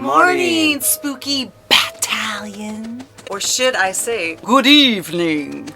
Good morning, Spooky BAT-talion. Or should I say, Good evening.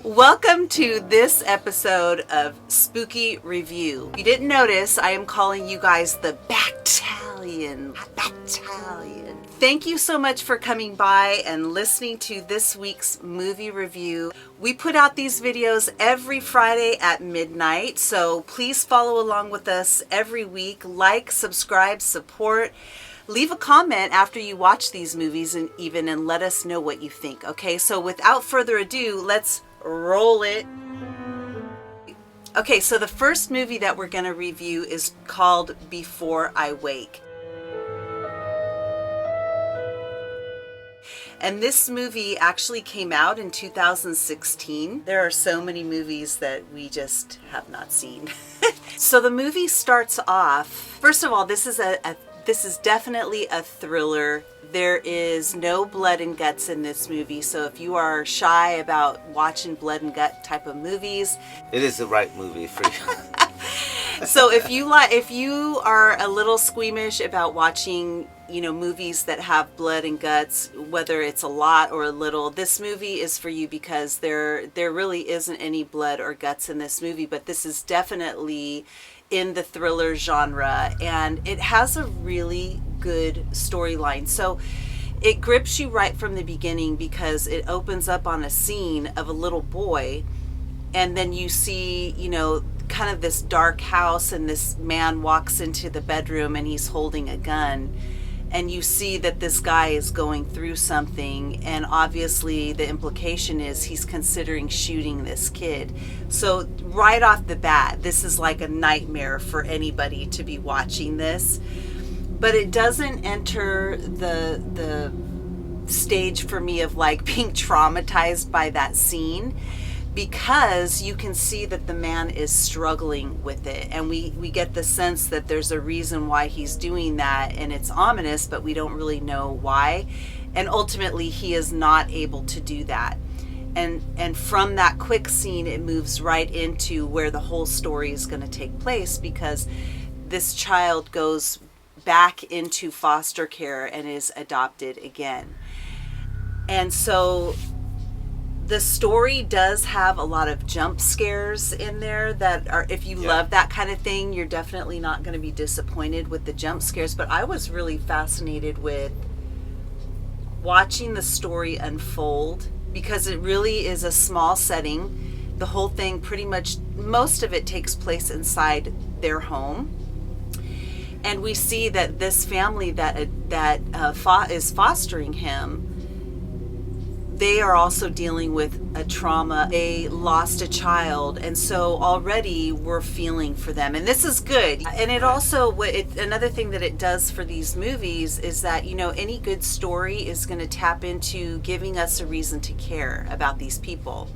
welcome to this episode of Spooky Review. If you didn't notice, I am calling you guys the BAT-talion. BAT-talion. Thank you so much for coming by and listening to this week's movie review. We put out these videos every Friday at midnight, so please follow along with us every week. Like, subscribe, support. Leave a comment after you watch these movies and let us know what you think. Okay, so without further ado, let's roll it. Okay, so the first movie that we're going to review is called Before I Wake. And this movie actually came out in 2016. There are so many movies that we just have not seen. So the movie starts off, first of all, this is definitely a thriller. There is no blood and guts in this movie, so if you are shy about watching blood and gut type of movies, it is the right movie for you. So if you are a little squeamish about watching, movies that have blood and guts, whether it's a lot or a little, this movie is for you because there really isn't any blood or guts in this movie, but this is definitely in the thriller genre, and it has a really good storyline. So it grips you right from the beginning because it opens up on a scene of a little boy, and then you see, kind of this dark house, and this man walks into the bedroom and he's holding a gun, and you see that this guy is going through something, and obviously the implication is he's considering shooting this kid. So right off the bat, this is like a nightmare for anybody to be watching this. But it doesn't enter the stage for me of like being traumatized by that scene, because you can see that the man is struggling with it, and we get the sense that there's a reason why he's doing that, and it's ominous, but we don't really know why. And ultimately he is not able to do that, and from that quick scene it moves right into where the whole story is going to take place, because this child goes back into foster care and is adopted again. And so the story does have a lot of jump scares in there that are, if you love that kind of thing, you're definitely not going to be disappointed with the jump scares. But I was really fascinated with watching the story unfold, because it really is a small setting. The whole thing, pretty much, most of it takes place inside their home. And we see that this family that is fostering him, they are also dealing with a trauma. They lost a child, and so already we're feeling for them, and this is good. And it also, another thing that it does for these movies is that, any good story is going to tap into giving us a reason to care about these people.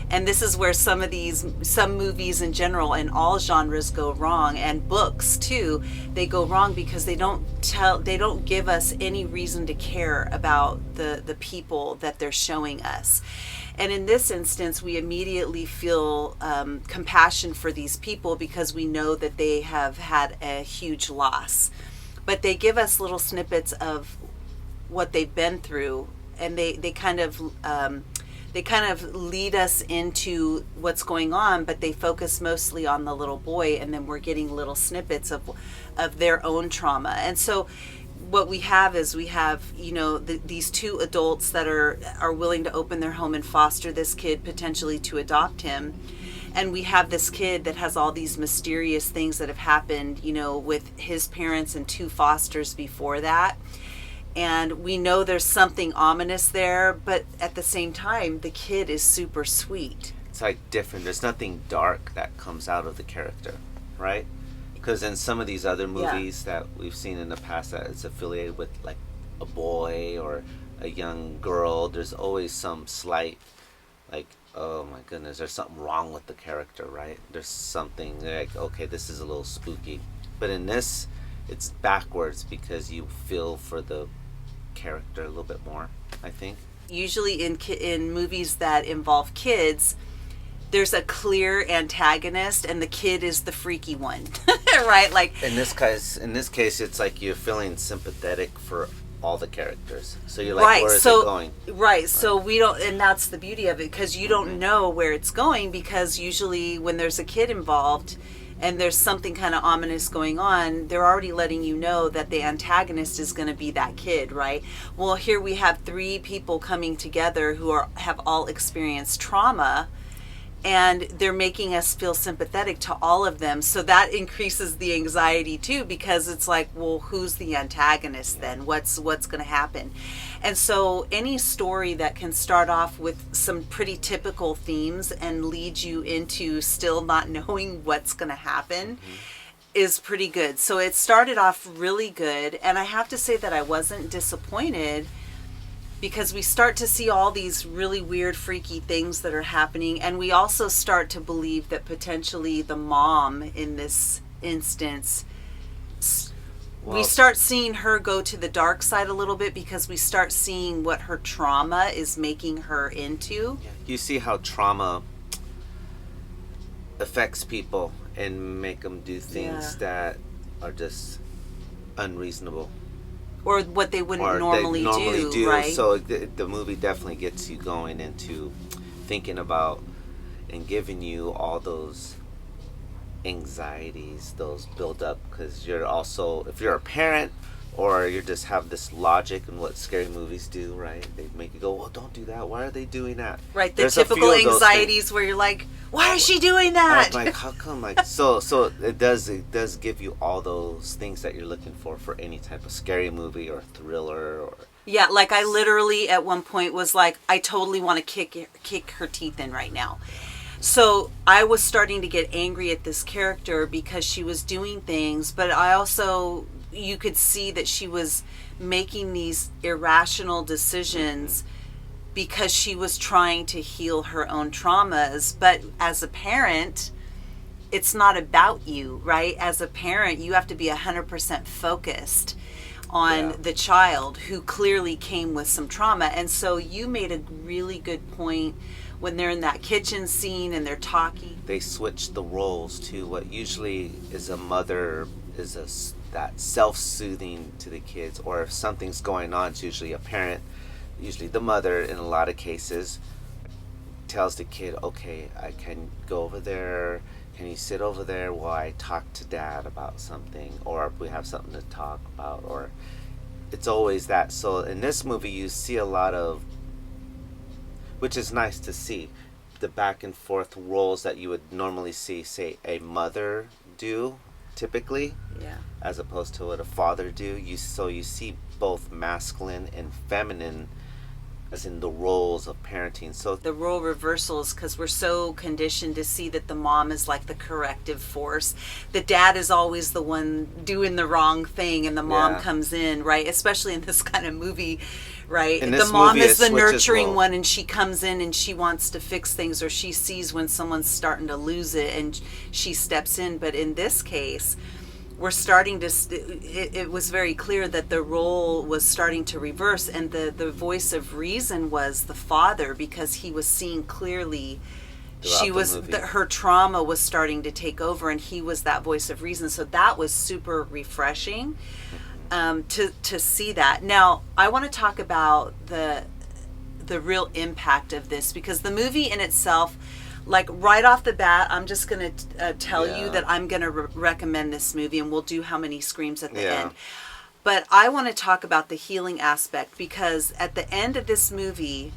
And this is where some movies in general and all genres go wrong, and books too. They go wrong because they don't give us any reason to care about the people that they're showing us. And in this instance, we immediately feel compassion for these people because we know that they have had a huge loss. But they give us little snippets of what they've been through, and they kind of lead us into what's going on, but they focus mostly on the little boy, and then we're getting little snippets of their own trauma. And so what we have these two adults that are willing to open their home and foster this kid, potentially to adopt him. And we have this kid that has all these mysterious things that have happened, with his parents and two fosters before that. And we know there's something ominous there, but at the same time, the kid is super sweet. It's like different. There's nothing dark that comes out of the character, right? Because in some of these other movies that we've seen in the past that it's affiliated with like a boy or a young girl, there's always some slight, like, oh my goodness, there's something wrong with the character, right? There's something like, okay, this is a little spooky. But in this, it's backwards because you feel for the character a little bit more, I think. Usually in movies that involve kids, there's a clear antagonist and the kid is the freaky one. Right? Like in this case, it's like you're feeling sympathetic for all the characters. So you're like, where is it going? Right. So we don't, and that's the beauty of it, because you don't know where it's going, because usually when there's a kid involved and there's something kind of ominous going on, they're already letting you know that the antagonist is going to be that kid, right? Well, here we have three people coming together who have all experienced trauma, and they're making us feel sympathetic to all of them. So that increases the anxiety too, because it's like, well, who's the antagonist then? What's going to happen? And so any story that can start off with some pretty typical themes and lead you into still not knowing what's going to happen is pretty good. So it started off really good. And I have to say that I wasn't disappointed, because we start to see all these really weird, freaky things that are happening. And we also start to believe that potentially the mom in this instance, we start seeing her go to the dark side a little bit, because we start seeing what her trauma is making her into. You see how trauma affects people and make them do things that are just unreasonable. Or what they wouldn't normally do, right? So the movie definitely gets you going into thinking about and giving you all those anxieties, those build up, because you're also, if you're a parent or you just have this logic in what scary movies do, right? They make you go, well, don't do that. Why are they doing that? Right, the typical anxieties where you're like, why is she doing that? Like, how come? Like, so it does give you all those things that you're looking for any type of scary movie or thriller or. Yeah, like I literally at one point was like, I totally want to kick her teeth in right now. So I was starting to get angry at this character because she was doing things, but I also, you could see that she was making these irrational decisions because she was trying to heal her own traumas. But as a parent, it's not about you, right? As a parent, you have to be 100% focused on the child who clearly came with some trauma. And so you made a really good point when they're in that kitchen scene and they're talking. They switch the roles to what usually is a mother is that self-soothing to the kids, or if something's going on, it's usually a parent, usually the mother in a lot of cases, tells the kid, okay, I can go over there, can you sit over there while I talk to dad about something, or if we have something to talk about, or it's always that. So in this movie you see a lot of, which is nice to see, the back and forth roles that you would normally see, say, a mother do typically, as opposed to what a father do. So you see both masculine and feminine, as in the roles of parenting. So the role reversals, because we're so conditioned to see that the mom is like the corrective force. The dad is always the one doing the wrong thing, and the mom comes in, right? Especially in this kind of movie, right? The mom is the nurturing one, and she comes in and she wants to fix things, or she sees when someone's starting to lose it and she steps in. But in this case, we're starting to, it was very clear that the role was starting to reverse, and the voice of reason was the father, because he was seeing clearly her trauma was starting to take over, and he was that voice of reason. So that was super refreshing to see that. Now I want to talk about the real impact of this, because the movie in itself, like right off the bat, I'm just going to tell you that I'm going to recommend this movie, and we'll do how many screams at the end. But I want to talk about the healing aspect, because at the end of this movie,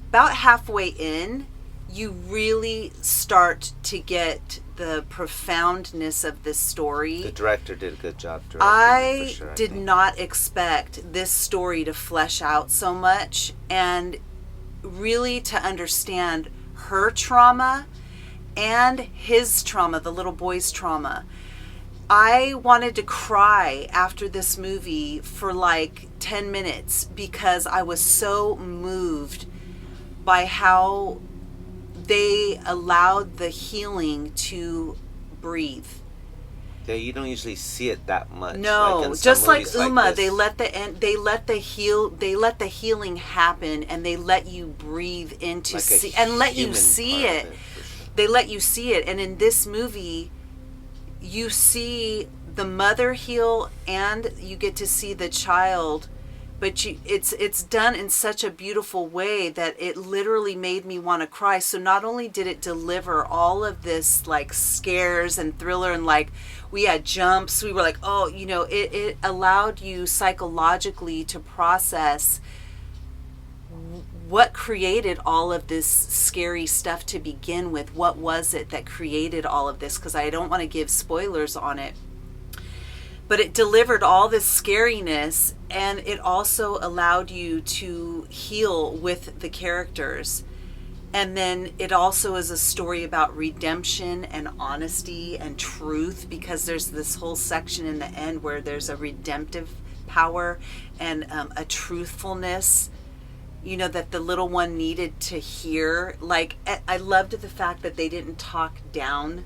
about halfway in, you really start to get the profoundness of this story. The director did a good job directing. I did not expect this story to flesh out so much, and really to understand her trauma and his trauma, the little boy's trauma. I wanted to cry after this movie for like 10 minutes, because I was so moved by how they allowed the healing to breathe. you don't usually see it that much. No, in some just like movies Uma, this. they let the healing happen, and they let you breathe into Like a see and let you human see part it. of for sure. They let you see it, and in this movie, you see the mother heal, and you get to see the child. But it's done in such a beautiful way that it literally made me want to cry. So not only did it deliver all of this like scares and thriller, and like we had jumps, we were like, oh, it allowed you psychologically to process what created all of this scary stuff to begin with. What was it that created all of this? Because I don't want to give spoilers on it. But it delivered all this scariness, and it also allowed you to heal with the characters. And then it also is a story about redemption and honesty and truth, because there's this whole section in the end where there's a redemptive power and a truthfulness, that the little one needed to hear. Like, I loved the fact that they didn't talk down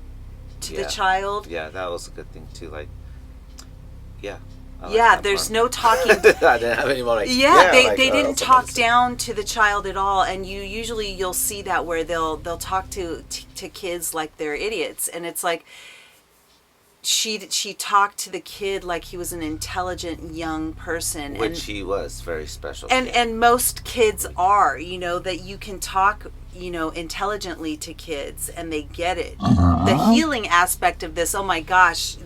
to the child. Yeah, that was a good thing too. Like, yeah. There's no talking. I didn't have any more like. They didn't talk down to the child at all, and you'll see that where they'll talk to kids like they're idiots, and it's like she talked to the kid like he was an intelligent young person, which he was very special. And most kids are, that you can talk intelligently to kids and they get it. The healing aspect of this, oh my gosh,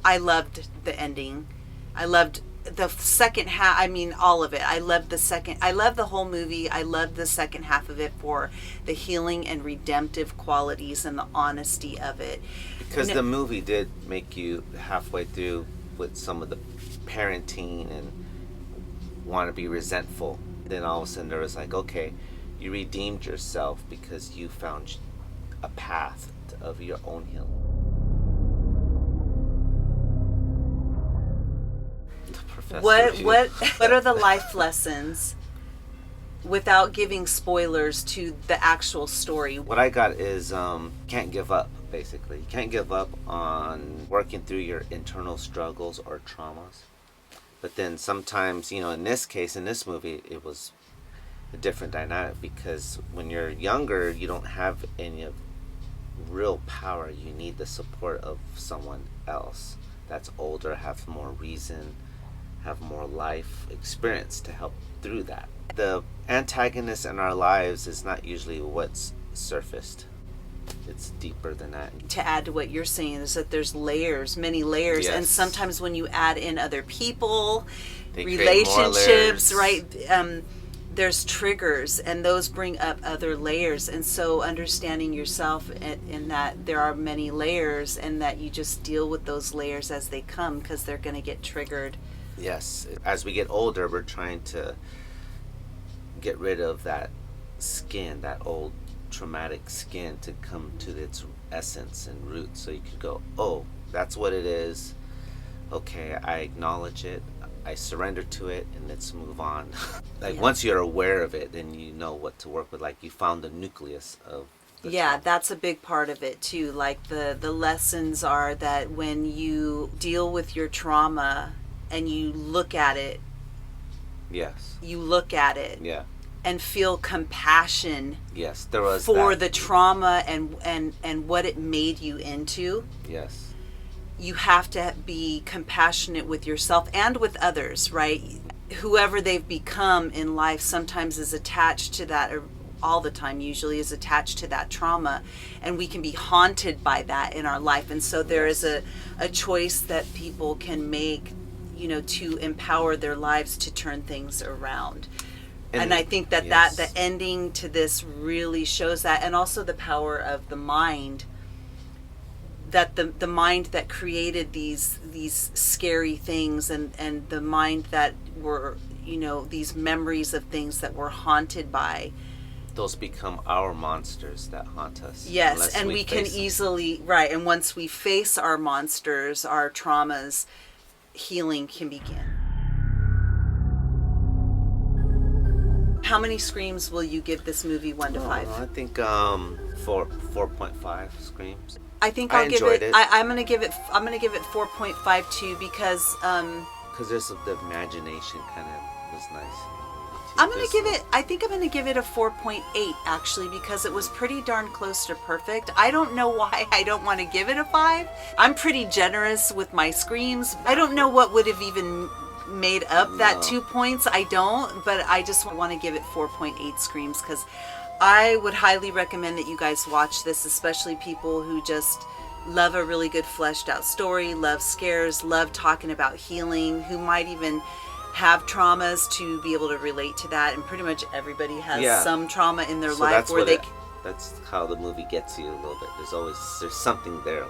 I loved the ending. I loved the second half. I mean, all of it. I loved the whole movie. I loved the second half of it for the healing and redemptive qualities and the honesty of it. Because the movie did make you halfway through with some of the parenting and want to be resentful. Then all of a sudden there was like, okay, you redeemed yourself because you found a path of your own healing. What are the life lessons, without giving spoilers to the actual story? What I got is can't give up, basically. You can't give up on working through your internal struggles or traumas. But then sometimes, in this case, in this movie, it was a different dynamic, because when you're younger, you don't have any of real power. You need the support of someone else that's older, have more reason, have more life experience to help through that. The antagonist in our lives is not usually what's surfaced. It's deeper than that. To add to what you're saying is that there's layers, many layers, yes. And sometimes when you add in other people, they relationships, right? There's triggers, and those bring up other layers. And so understanding yourself in that there are many layers, and that you just deal with those layers as they come, because they're going to get triggered. Yes. As we get older, we're trying to get rid of that skin, that old traumatic skin, to come to its essence and root, so you can go, oh, that's what it is. Okay, I acknowledge it. I surrender to it, and let's move on. Once you're aware of it, then you know what to work with. Like, you found the nucleus of the trauma. That's a big part of it too. Like the lessons are that when you deal with your trauma and you look at it, yeah, and feel compassion, yes, there was for that. the trauma and what it made you into. Yes. You have to be compassionate with yourself and with others, right? Whoever they've become in life sometimes is attached to that, or all the time usually is attached to that trauma, and we can be haunted by that in our life. And so there is a choice that people can make, to empower their lives to turn things around. And I think that the ending to this really shows that, and also the power of the mind, that the mind that created these scary things, and the mind that were, these memories of things that we're haunted by, those become our monsters that haunt us. Yes, and we can easily, right, and once we face our monsters, our traumas, healing can begin. How many screams will you give this movie, 1 to 5? I think 4.5 screams. I think I I'll give enjoyed it. it. I'm gonna give it 4.52 because Because there's the imagination kind of was nice. I'm gonna give it. I think I'm gonna give it a 4.8 actually because it was pretty darn close to perfect. I don't know why I don't want to give it a 5. I'm pretty generous with my screams. I don't know what would have even made up that 2 points. I don't, but I just want to give it 4.8 screams because I would highly recommend that you guys watch this, especially people who just love a really good fleshed out story, love scares, love talking about healing, who might even have traumas to be able to relate to that. And pretty much everybody has some trauma in their life where that's how the movie gets you a little bit. There's something there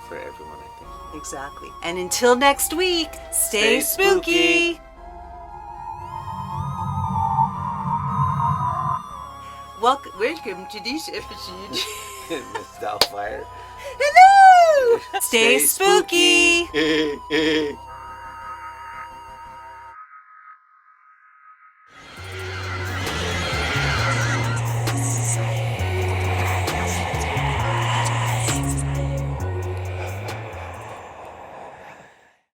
for everyone, I think. Exactly. And until next week, stay spooky. Welcome to this episode. Miss Doubtfire. Hello! Stay spooky.